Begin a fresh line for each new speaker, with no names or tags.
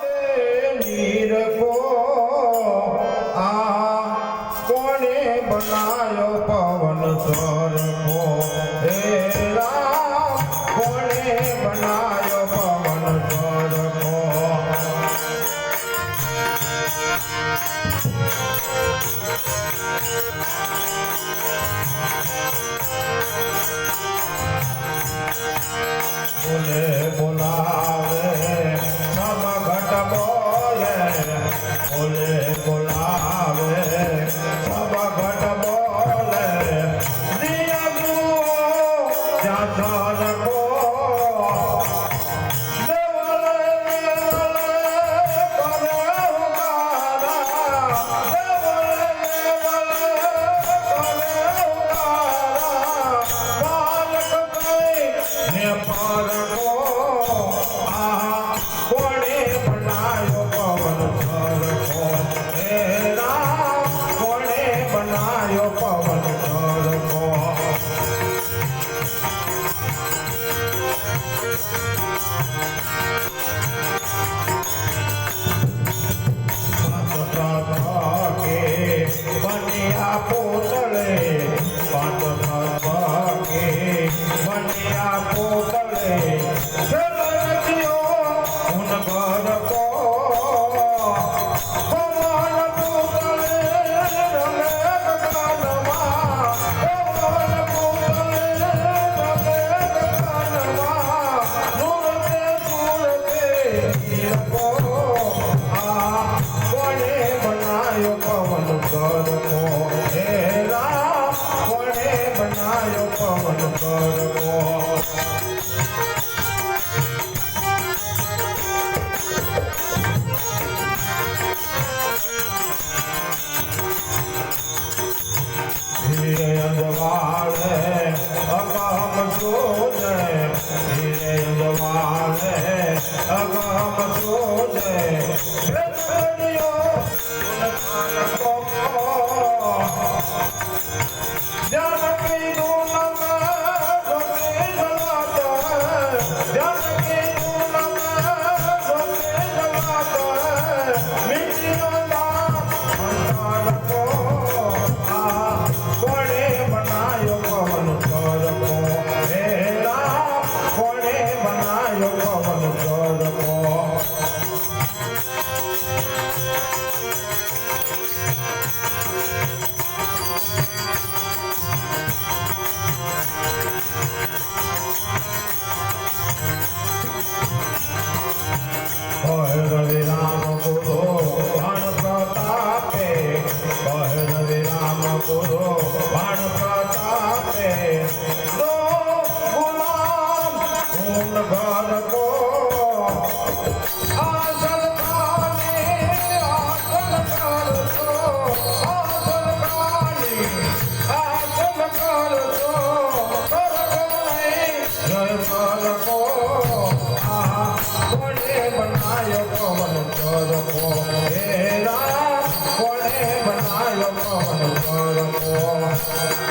नीर को कोने बनायो पवन स्वर को हे राम कोने बनायो पवन स्वर को बोले बुलावे सब घट बोले बोले बुलावे सब घट बोले दिया जाचर को पोतले पांच के बनिया पोतले रखियो उन घर को कमल पोतले रमे कानमा कमल पोतले रमे कानमा सूरते को कोने बनायो पवन कर को हे राम कोने बनायो पवन कर को हीरे अंजवाले अगम सोने हीरे अंजवाले अगम सोने जानकी दूलम गोते जलाता जानकी दूलम गोते जलाता मिट्टियों का अंधार को कोने बनायो पवन स्वर को हे राम कोने बनायो पवन स्वर को रवि राम गुरु बाण प्रतापे कह रवि राम गुरु बाण प्रतापे दो गुलाम उन घर को आसल खाने आसल कर दो आसल खाने आसल कर दो कर को कोने बनायो पवन स्वर को हे राम कोने बनायो पवन स्वर को